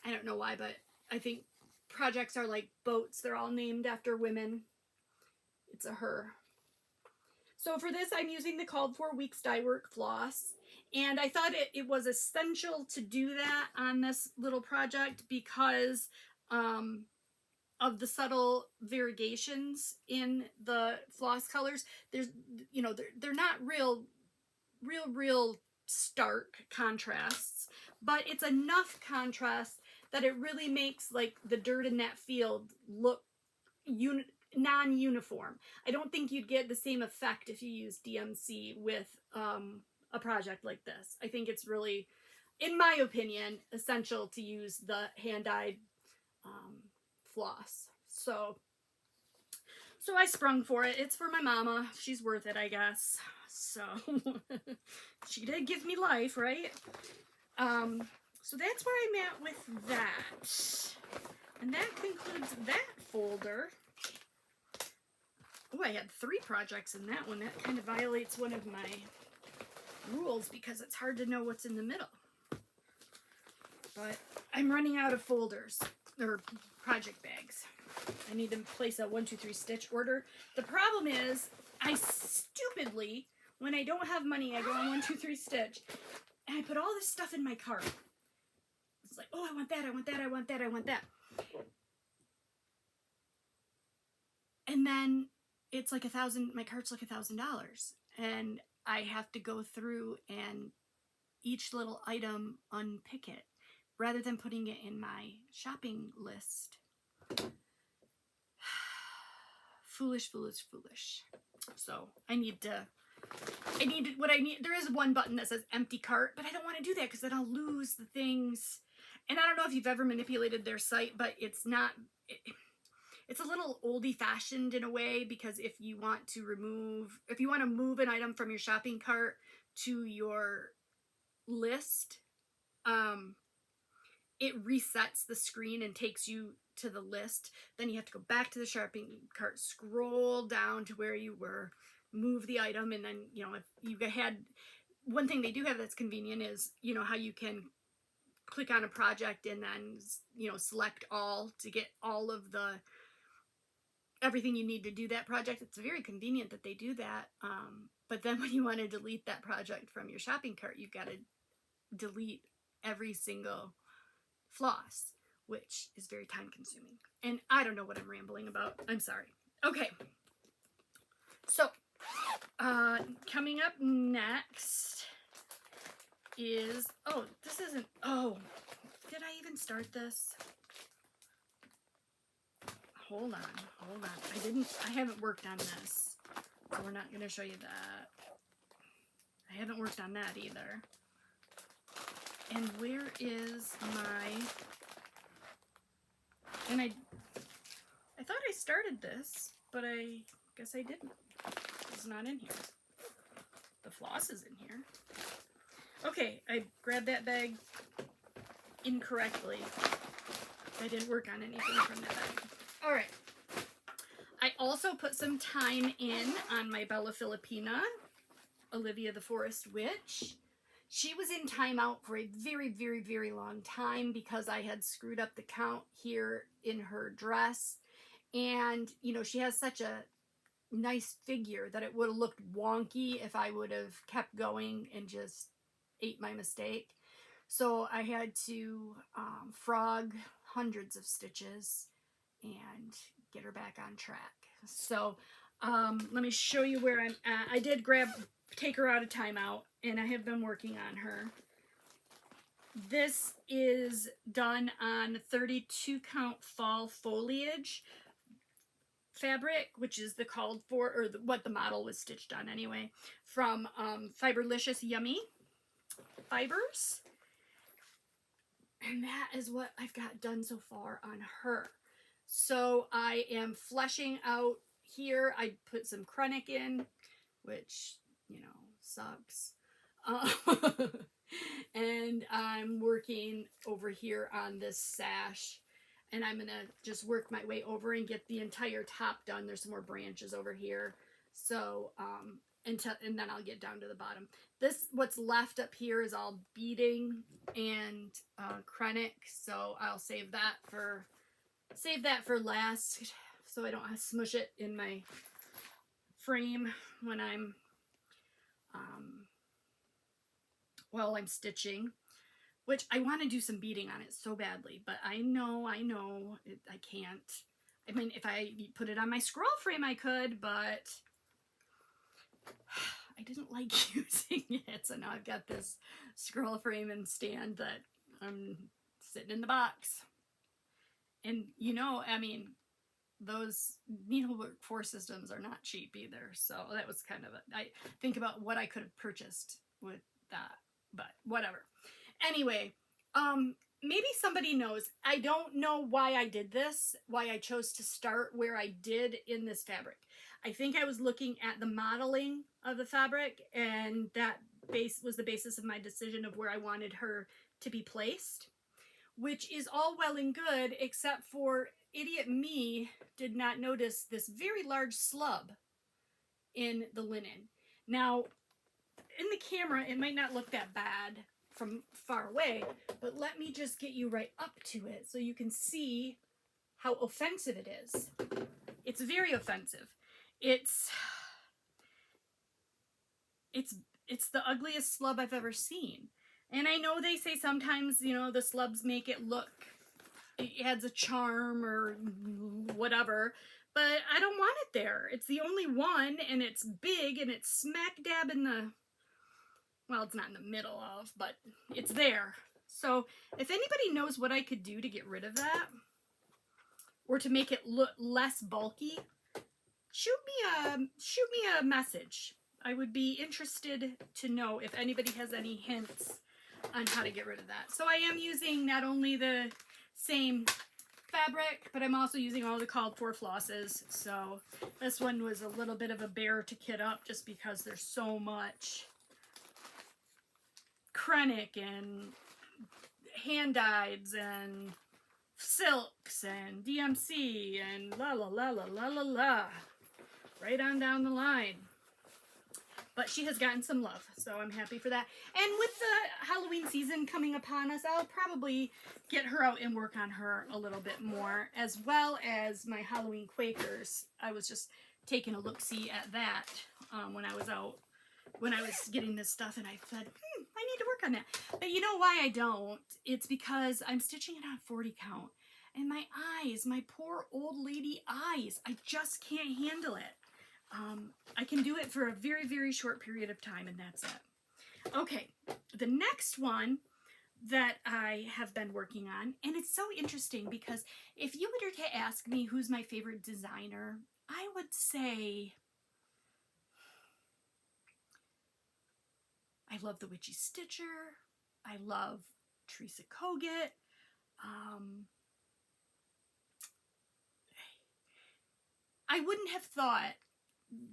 I don't know why, but I think projects are like boats. They're all named after women. It's a her. So for this, I'm using the called for Weeks Dye Work floss. And I thought it was essential to do that on this little project because of the subtle variegations in the floss colors. There's, you know, they're not real stark contrasts, but it's enough contrast that it really makes like the dirt in that field look non-uniform. I don't think you'd get the same effect if you use DMC with a project like this. I think it's really, in my opinion, essential to use the hand-dyed floss. So I sprung for it. It's for my mama. She's worth it, I guess. So she did give me life, right? So that's where I'm at with that. And that concludes that folder. Oh, I had 3 projects in that one. That kind of violates one of my rules because it's hard to know what's in the middle. But I'm running out of folders or project bags. I need to place a 1, 2, 3 stitch order. The problem is I stupidly, when I don't have money, I go on 1, 2, 3 stitch and I put all this stuff in my cart. It's like, oh, I want that, I want that, I want that, I want that. And then it's like my cart's like $1,000, and I have to go through and each little item unpick it rather than putting it in my shopping list. Foolish, foolish, foolish. So I need what I need. There is one button that says empty cart, but I don't want to do that because then I'll lose the things. And I don't know if you've ever manipulated their site, but it's not, it's a little oldie-fashioned in a way, because if you want to move an item from your shopping cart to your list, it resets the screen and takes you to the list. Then you have to go back to the shopping cart, scroll down to where you were, move the item, and then, you know, if you had, one thing they do have that's convenient is, you know, how you can click on a project and then, you know, select all to get all of the everything you need to do that project. It's very convenient that they do that. But then when you want to delete that project from your shopping cart, you've got to delete every single floss, which is very time consuming. And I don't know what I'm rambling about. I'm sorry. Okay. So, coming up next is, did I even start this? Hold on. I haven't worked on this. So we're not going to show you that. I haven't worked on that either. And where is and I thought I started this, but I guess I didn't. It's not in here. The floss is in here. Okay, I grabbed that bag incorrectly. I didn't work on anything from that bag. All right. I also put some time in on my Bella Filipina, Olivia the Forest Witch. She was in timeout for a very, very, very long time because I had screwed up the count here in her dress. And, you know, she has such a nice figure that it would have looked wonky if I would have kept going and just ate my mistake. So I had to frog hundreds of stitches and get her back on track. So let me show you where I'm at. I did take her out of timeout, and I have been working on her. This is done on 32 count fall foliage fabric, which is the called for, or what the model was stitched on anyway, from Fiberlicious Yummy Fibers. And that is what I've got done so far on her. So I am fleshing out here. I put some Krennic in, which, you know, sucks. And I'm working over here on this sash. And I'm going to just work my way over and get the entire top done. There's some more branches over here. So, and then I'll get down to the bottom. What's left up here is all beading and Krennic. So I'll save that for last, so I don't have to smush it in my frame when I'm while I'm stitching, which I want to do some beading on it so badly, but I know I can't. I mean, if I put it on my scroll frame, I could, but I didn't like using it, so now I've got this scroll frame and stand that I'm sitting in the box. And you know, I mean, those needlework 4 systems are not cheap either, so that was kind of I think about what I could have purchased with that, but whatever. Anyway, maybe somebody knows. I don't know why I did this, why I chose to start where I did in this fabric. I think I was looking at the modeling of the fabric, and that base was the basis of my decision of where I wanted her to be placed, which is all well and good, except for idiot me did not notice this very large slub in the linen. Now, in the camera, it might not look that bad from far away, but let me just get you right up to it so you can see how offensive it is. It's very offensive. It's the ugliest slub I've ever seen. And I know they say sometimes, you know, the slubs make it look, it adds a charm or whatever, but I don't want it there. It's the only one, and it's big, and it's smack dab in the, well, it's not in the middle of, but it's there. So if anybody knows what I could do to get rid of that, or to make it look less bulky, shoot me a message. I would be interested to know if anybody has any hints on how to get rid of that. So I am using not only the same fabric, but I'm also using all the called for flosses. So this one was a little bit of a bear to kit up just because there's so much Krennic and hand-dyeds and silks and DMC and la la la la la la la, right on down the line. But she has gotten some love, so I'm happy for that. And with the Halloween season coming upon us, I'll probably get her out and work on her a little bit more, as well as my Halloween Quakers. I was just taking a look-see at that when I was out, when I was getting this stuff, and I said, I need to work on that. But you know why I don't? It's because I'm stitching it on 40 count. And my eyes, my poor old lady eyes, I just can't handle it. I can do it for a very, very short period of time, and that's it. Okay, the next one that I have been working on, and it's so interesting because if you were to ask me who's my favorite designer, I would say I love the Witchy Stitcher. I love Teresa Kogut. I wouldn't have thought,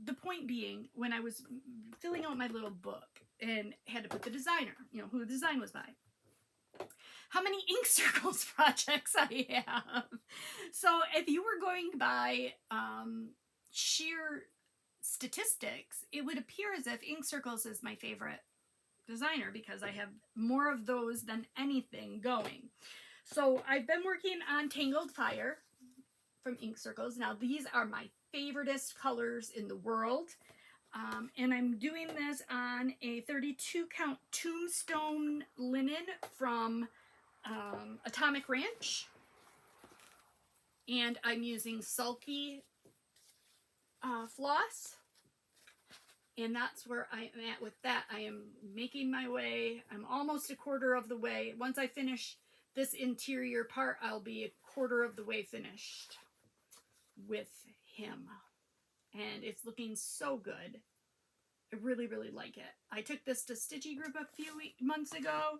the point being, when I was filling out my little book and had to put the designer, you know, who the design was by, how many ink circles projects I have. So if you were going by sheer statistics, it would appear as if ink circles is my favorite designer because I have more of those than anything going. So I've been working on Tangled Fire from Ink Circles. Now these are my favoriteest colors in the world, and I'm doing this on a 32 count tombstone linen from Atomic Ranch, and I'm using sulky floss, and that's where I am at with that. I am making my way. I'm almost a quarter of the way. Once I finish this interior part, I'll be a quarter of the way finished with him, and it's looking so good. I really, really like it. I took this to Stitchy Group a few months ago.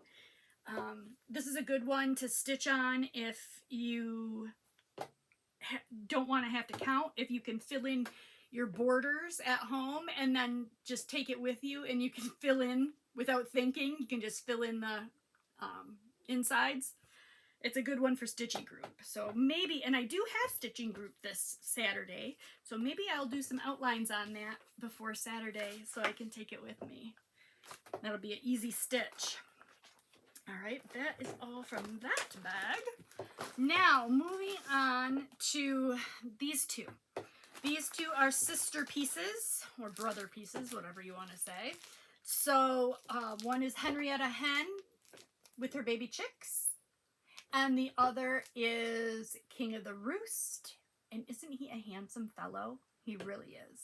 This is a good one to stitch on if you don't want to have to count. If you can fill in your borders at home and then just take it with you, and you can fill in without thinking. You can just fill in the insides. It's a good one for Stitchy Group. So maybe, and I do have Stitching Group this Saturday, so maybe I'll do some outlines on that before Saturday so I can take it with me. That'll be an easy stitch. All right, that is all from that bag. Now, moving on to these two. These two are sister pieces, or brother pieces, whatever you want to say. So one is Henrietta Hen with her baby chicks, and the other is King of the Roost. And isn't he a handsome fellow? He really is.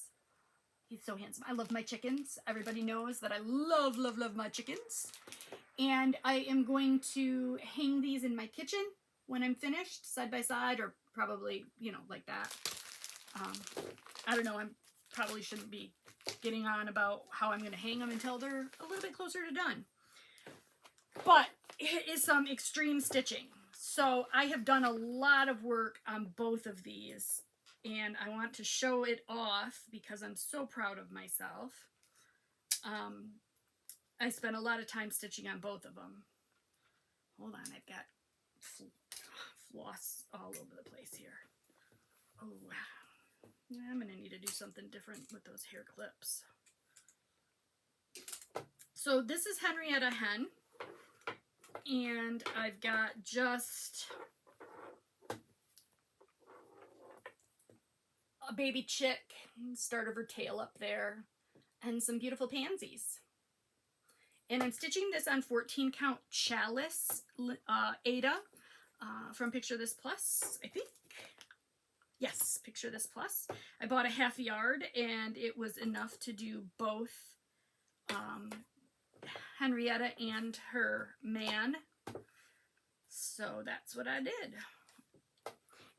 He's so handsome. I love my chickens. Everybody knows that I love, love, love my chickens. And I am going to hang these in my kitchen when I'm finished, side by side, or probably, you know, like that. I don't know. I probably shouldn't be getting on about how I'm going to hang them until they're a little bit closer to done. But it is some extreme stitching. So I have done a lot of work on both of these, and I want to show it off because I'm so proud of myself. I spent a lot of time stitching on both of them. Hold on, I've got floss all over the place here. Oh, wow. I'm going to need to do something different with those hair clips. So this is Henrietta Hen, and I've got just a baby chick, start of her tail up there, and some beautiful pansies. And I'm stitching this on 14 count Chalice Ada from Picture This Plus, I think. Yes, Picture This Plus. I bought a half yard, and it was enough to do both Henrietta and her man. So that's what I did.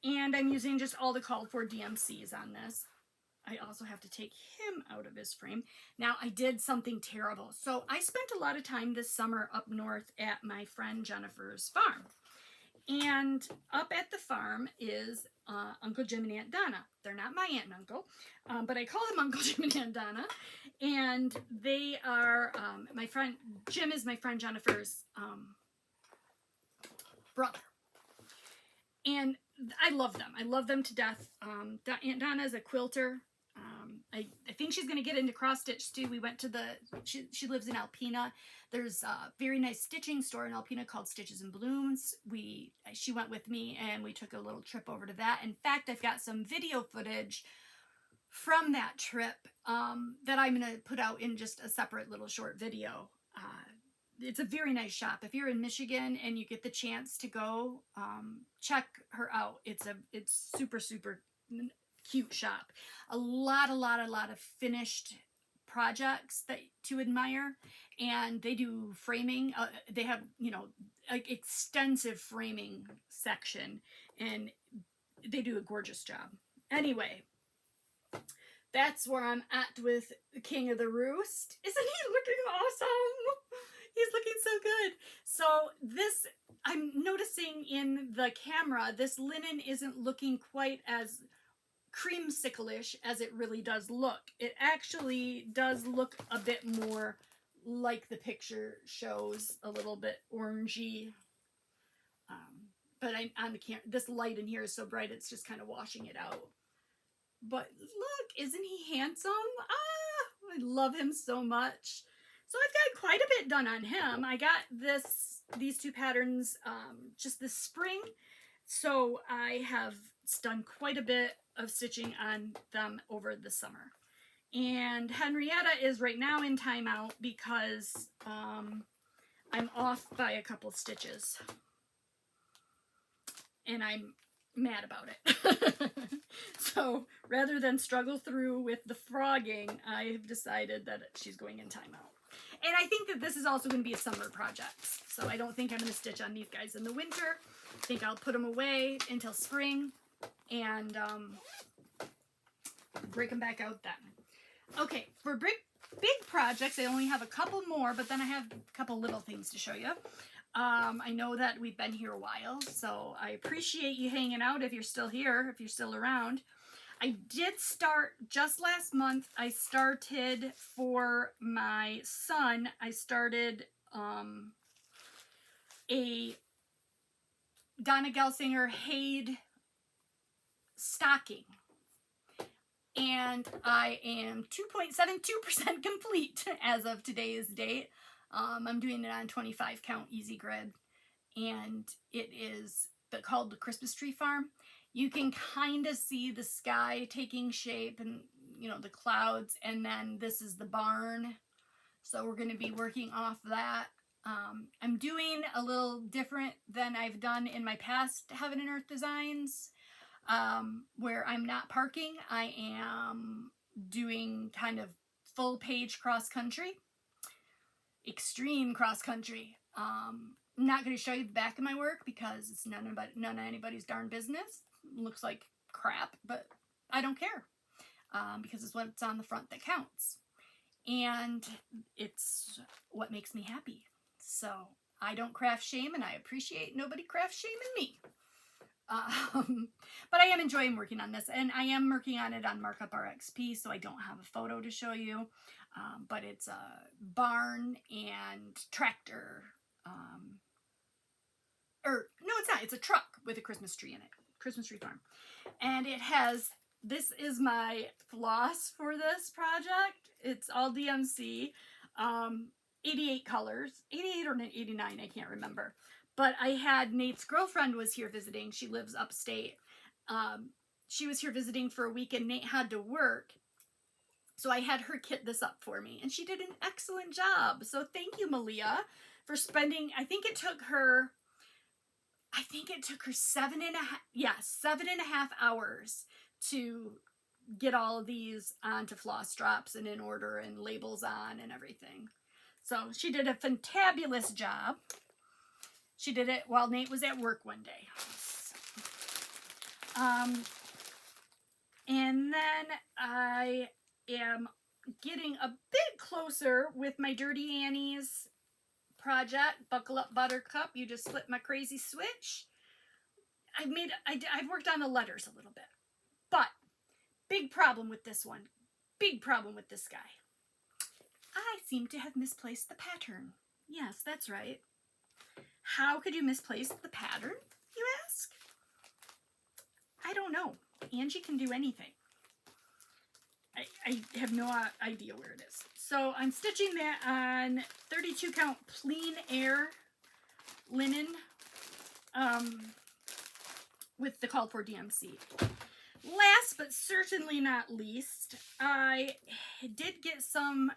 And I'm using just all the called for DMCs on this. I also have to take him out of his frame. Now, I did something terrible. So I spent a lot of time this summer up north at my friend Jennifer's farm. And up at the farm is Uncle Jim and Aunt Donna. They're not my aunt and uncle, but I call them Uncle Jim and Aunt Donna. And they are my friend, Jim is my friend Jennifer's brother. And I love them. I love them to death. Aunt Donna is a quilter. I think she's going to get into cross stitch too. We went to she lives in Alpena. There's a very nice stitching store in Alpena called Stitches and Blooms. She went with me and we took a little trip over to that. In fact, I've got some video footage from that trip that I'm going to put out in just a separate little short video. It's a very nice shop. If you're in Michigan and you get the chance to go, check her out. It's super, super cute shop. A lot of finished projects to admire, and they do framing. They have, you know, like extensive framing section, and they do a gorgeous job. Anyway, that's where I'm at with the King of the Roost. Isn't he looking awesome? He's looking so good. So this, I'm noticing in the camera, this linen isn't looking quite as creamsicle-ish as it really does look. It actually does look a bit more like the picture shows, a little bit orangey. But on the camera, this light in here is so bright, it's just kind of washing it out. But look, isn't he handsome? Ah, I love him so much. So I've got quite a bit done on him. I got these two patterns just this spring. So I have done quite a bit of stitching on them over the summer. And Henrietta is right now in timeout because I'm off by a couple stitches. And I'm mad about it. So rather than struggle through with the frogging, I have decided that she's going in timeout. And I think that this is also going to be a summer project. So I don't think I'm going to stitch on these guys in the winter. I think I'll put them away until spring and break them back out then. Okay, for big projects, I only have a couple more, but then I have a couple little things to show you. I know that we've been here a while, so I appreciate you hanging out if you're still here, if you're still around. I did start just last month. I started for my son. I started a Donna Gelsinger Haid stocking. And I am 2.72% complete as of today's date. I'm doing it on 25 count easy grid. And it is called the Christmas Tree Farm. you can kind of see the sky taking shape and, you know, the clouds, and then this is the barn. So we're going to be working off that. I'm doing a little different than I've done in my past Heaven and Earth designs, where I'm not parking. I am doing kind of full page cross country, extreme cross country. I'm not going to show you the back of my work because it's none of anybody's darn business. It looks like crap, but I don't care, because it's what's on the front that counts. And it's what makes me happy. So I don't craft shame, and I appreciate nobody craft shaming me. But I am enjoying working on this, and I am working on it on Markup RXP, so I don't have a photo to show you. But it's a barn and tractor. Or no, it's not. It's a truck with a Christmas tree in it. Christmas tree farm. And it has, this is my floss for this project. It's all DMC. 88 colors. 88 or 89, I can't remember. But I had Nate's girlfriend was here visiting. She lives upstate. She was here visiting for a week, and Nate had to work. So I had her kit this up for me, and she did an excellent job. So thank you, Malia, for spending, I think it took her 7.5 hours to get all of these onto floss drops and in order and labels on and everything. So she did a fantabulous job. She did it while Nate was at work one day. And then I am getting a bit closer with my Dirty Annie's project. Buckle up, Buttercup. You just flipped my crazy switch. I've worked on the letters a little bit. But big problem with this one. Big problem with this guy. I seem to have misplaced the pattern. Yes, that's right. How could you misplace the pattern, you ask? I don't know. Angie can do anything. I have no idea where it is. So I'm stitching that on 32 count Plein Air linen with the called for DMC. Last but certainly not least, I did get some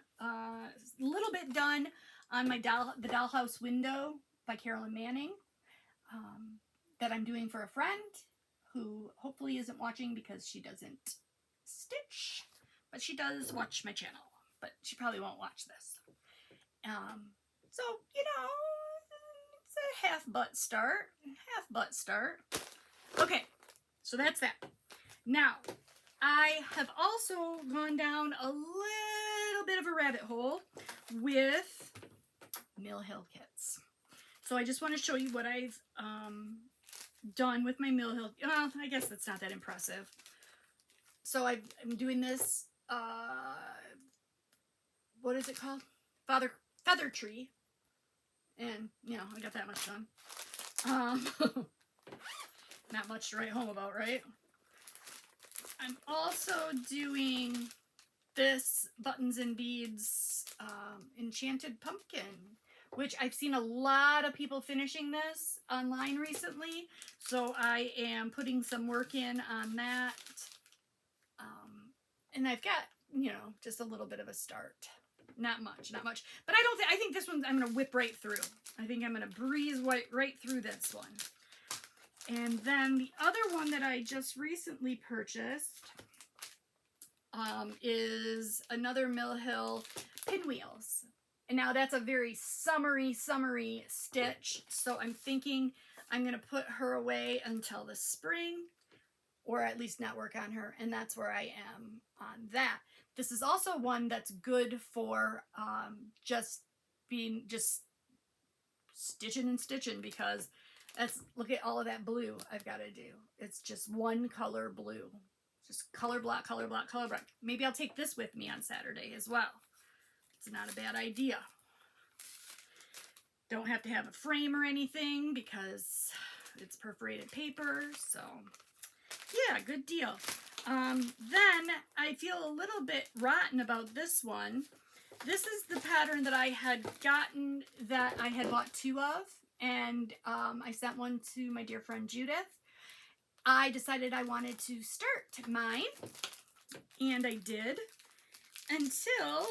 little bit done on my the dollhouse window by Carolyn Manning that I'm doing for a friend who hopefully isn't watching because she doesn't stitch, but she does watch my channel, but she probably won't watch this. So, you know, it's a half butt start. Okay, so that's that. Now, I have also gone down a little bit of a rabbit hole with Mill Hill kits. So I just want to show you what I've done with my Mill Hill. Well, I guess that's not that impressive. So I'm doing this, what is it called? Feather tree. And, you know, I got that much done. Not much to write home about, right? I'm also doing this Buttons and Beads Enchanted Pumpkin, which I've seen a lot of people finishing this online recently. So I am putting some work in on that. And I've got, you know, just a little bit of a start. Not much. But I think this one I'm going to whip right through. I think I'm going to breeze right through this one. And then the other one that I just recently purchased is another Mill Hill pinwheels. And now that's a very summery stitch. So I'm thinking I'm going to put her away until the spring, or at least not work on her. And that's where I am on that. This is also one that's good for just stitching and stitching, because look at all of that blue I've got to do. It's just one color blue. Just color block. Maybe I'll take this with me on Saturday as well. It's not a bad idea. Don't have to have a frame or anything because it's perforated paper. So yeah, good deal. Then I feel a little bit rotten about this one. This is the pattern that I had gotten, that I had bought 2 of. And I sent one to my dear friend Judith. I decided I wanted to start mine, and I did, until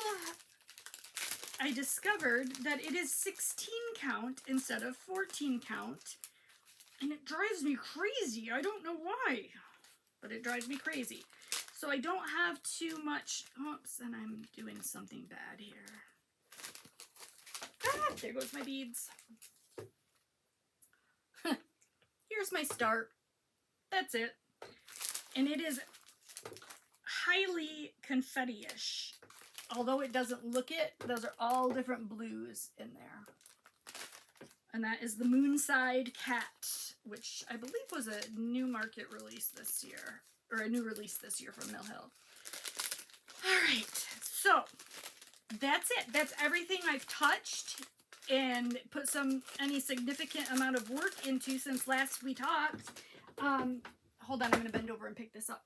I discovered that it is 16 count instead of 14 count, and it drives me crazy. I don't know why, but it drives me crazy. So I don't have too much, oops, and I'm doing something bad here. Ah, there goes my beads. Here's my start. That's it. And it is highly confetti-ish. Although it doesn't look it, those are all different blues in there. And that is the Moonside Cat, which I believe was a new market release this year, or a new release this year from Mill Hill. All right, so that's it. That's everything I've touched and put any significant amount of work into since last we talked. Hold on, I'm going to bend over and pick this up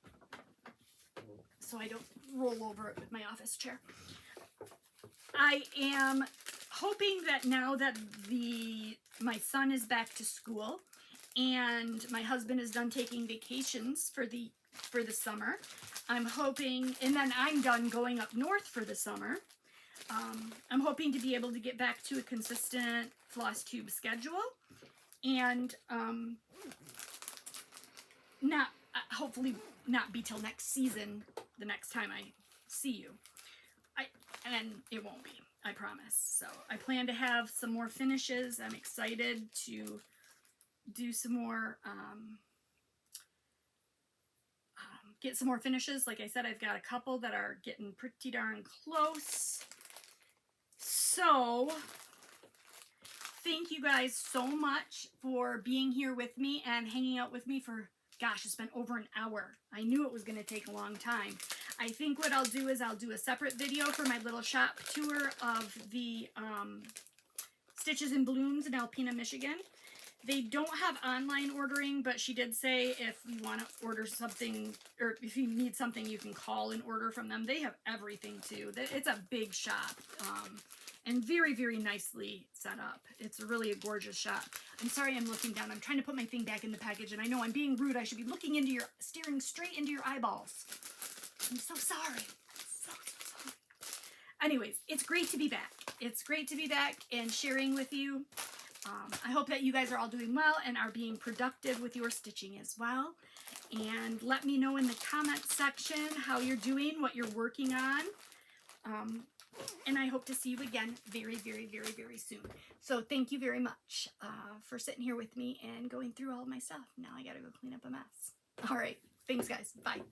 so I don't roll over it with my office chair. I am hoping that now that my son is back to school and my husband is done taking vacations for the summer, I'm hoping, and then I'm done going up north for the summer, I'm hoping to be able to get back to a consistent Flosstube schedule, and hopefully not be till next season, the next time I see you. And it won't be, I promise. So I plan to have some more finishes. I'm excited to do some more, get some more finishes. Like I said, I've got a couple that are getting pretty darn close. So thank you guys so much for being here with me and hanging out with me for, gosh, it's been over an hour. I knew it was going to take a long time. I think what I'll do is I'll do a separate video for my little shop tour of the Stitches and Blooms in Alpena, Michigan. They don't have online ordering, but she did say if you want to order something, or if you need something, you can call and order from them. They have everything too. It's a big shop, and very, very nicely set up. It's really a gorgeous shop. I'm sorry I'm looking down. I'm trying to put my thing back in the package, and I know I'm being rude. I should be staring straight into your eyeballs. I'm so sorry. So sorry. Anyways, it's great to be back. It's great to be back and sharing with you. I hope that you guys are all doing well and are being productive with your stitching as well. And let me know in the comment section how you're doing, what you're working on. And I hope to see you again very, very, very, very soon. So thank you very much for sitting here with me and going through all of my stuff. Now I gotta go clean up a mess. All right. Thanks, guys. Bye.